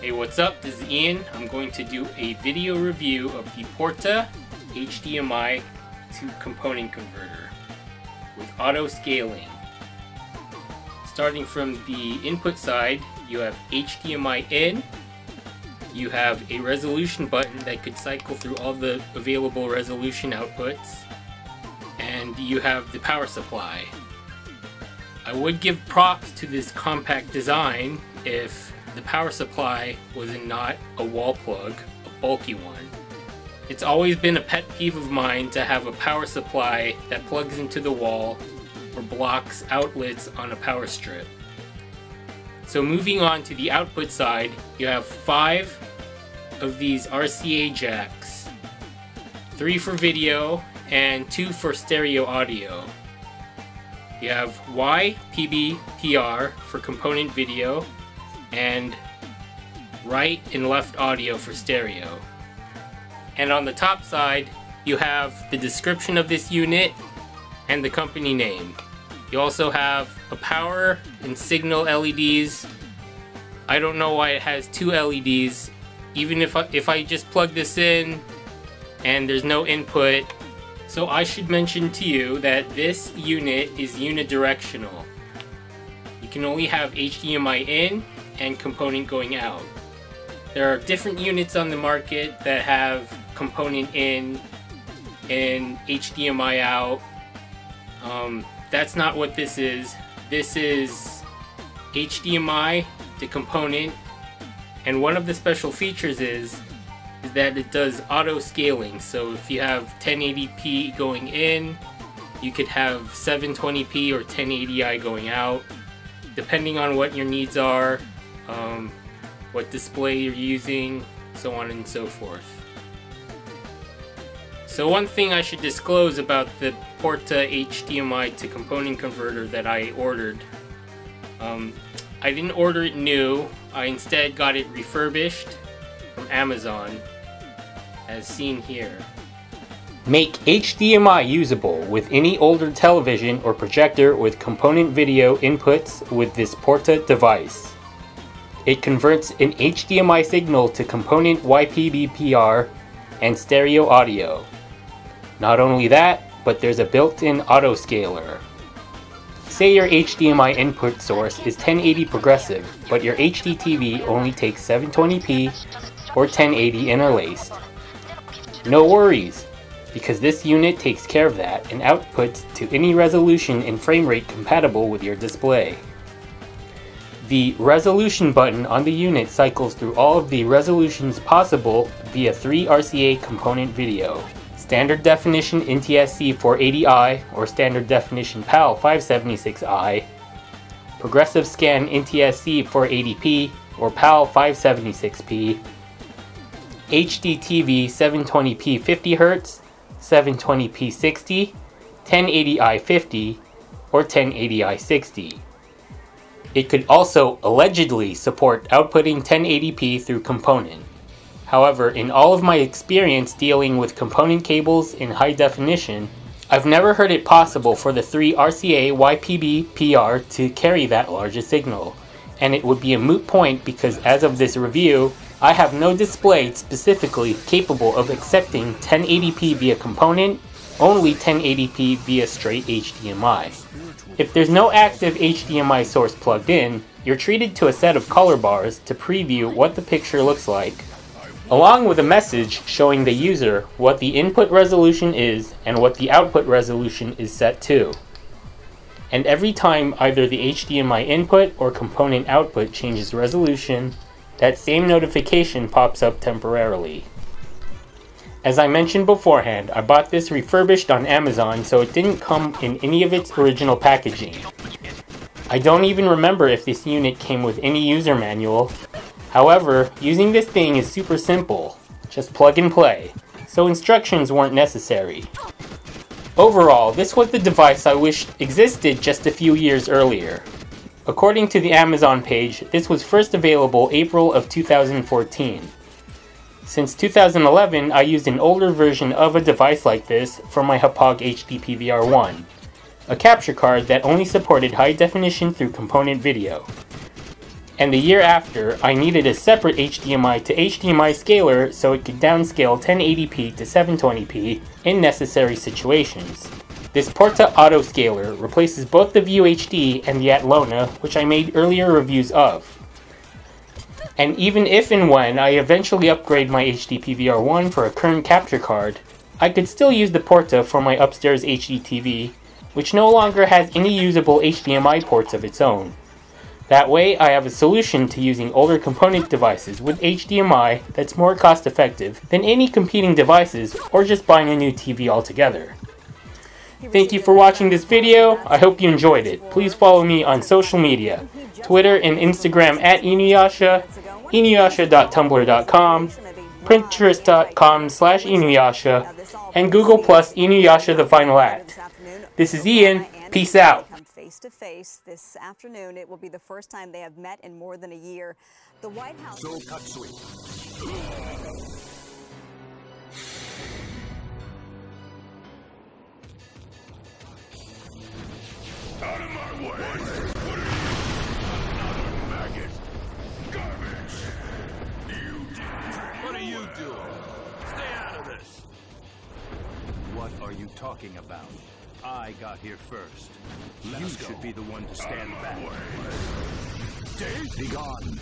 Hey, what's up? This is Ian. I'm going to do a video review of the Portta HDMI to component converter with auto scaling. Starting from the input side, you have HDMI in, you have a resolution button that could cycle through all the available resolution outputs, and you have the power supply. I would give props to this compact design if the power supply was not a wall plug, a bulky one. It's always been a pet peeve of mine to have a power supply that plugs into the wall or blocks outlets on a power strip. So moving on to the output side, you have 5 of these RCA jacks, 3 for video and 2 for stereo audio. You have Y, PB, PR for component video, and right and left audio for stereo. And on the top side, you have the description of this unit and the company name. You also have a power and signal LEDs. I don't know why it has 2 LEDs. Even if I just plug this in and there's no input. So I should mention to you that this unit is unidirectional. You can only have HDMI in and component going out. There are different units on the market that have component in and HDMI out. That's not what this is. This is HDMI to component, and one of the special features is that it does auto scaling. So if you have 1080p going in, you could have 720p or 1080i going out, depending on what your needs are, what display you're using, so on and so forth. So one thing I should disclose about the Portta HDMI to component converter that I ordered, I didn't order it new. I instead got it refurbished from Amazon, as seen here. Make HDMI usable with any older television or projector with component video inputs with this Portta device. It converts an HDMI signal to component YPB-PR and stereo audio. Not only that, but there's a built-in auto scaler. Say your HDMI input source is 1080 progressive, but your HD TV only takes 720p or 1080 interlaced. No worries, because this unit takes care of that and outputs to any resolution and frame rate compatible with your display. The resolution button on the unit cycles through all of the resolutions possible via 3 RCA component video. Standard definition NTSC 480i or standard definition PAL 576i, progressive scan NTSC 480p or PAL 576p, HD TV 720p 50Hz, 720p 60, 1080i 50, or 1080i 60. It could also allegedly support outputting 1080p through component. However, in all of my experience dealing with component cables in high definition, I've never heard it possible for the 3 RCA YPB-PR to carry that large a signal, and it would be a moot point because as of this review, I have no display specifically capable of accepting 1080p via component, only 1080p via straight HDMI. If there's no active HDMI source plugged in, you're treated to a set of color bars to preview what the picture looks like, along with a message showing the user what the input resolution is and what the output resolution is set to. And every time either the HDMI input or component output changes resolution, that same notification pops up temporarily. As I mentioned beforehand, I bought this refurbished on Amazon, so it didn't come in any of its original packaging. I don't even remember if this unit came with any user manual. However, using this thing is super simple. Just plug and play, so instructions weren't necessary. Overall, this was the device I wished existed just a few years earlier. According to the Amazon page, this was first available April of 2014. Since 2011, I used an older version of a device like this for my Hauppauge HD PVR1, a capture card that only supported high definition through component video. And the year after, I needed a separate HDMI to HDMI scaler so it could downscale 1080p to 720p in necessary situations. This Portta Auto Scaler replaces both the View HD and the Atlona, which I made earlier reviews of. And even if and when I eventually upgrade my HD PVR1 for a current capture card, I could still use the Portta for my upstairs HD TV, which no longer has any usable HDMI ports of its own. That way, I have a solution to using older component devices with HDMI that's more cost effective than any competing devices or just buying a new TV altogether. Thank you for watching this video. I hope you enjoyed it. Please follow me on social media, Twitter and Instagram at Inuyasha, inuyasha.tumblr.com, pinterest.com/Inuyasha, and Google Plus Inuyasha The Final Act. This is Ian. Peace out. Face to face this afternoon. It will be the first time they have met in more than a year. The White House. Out of my way! What are you? Another maggot! Garbage! What are you doing? Stay out of this! What are you talking about? I got here first. You should be the one to stand back. Dave? Be gone.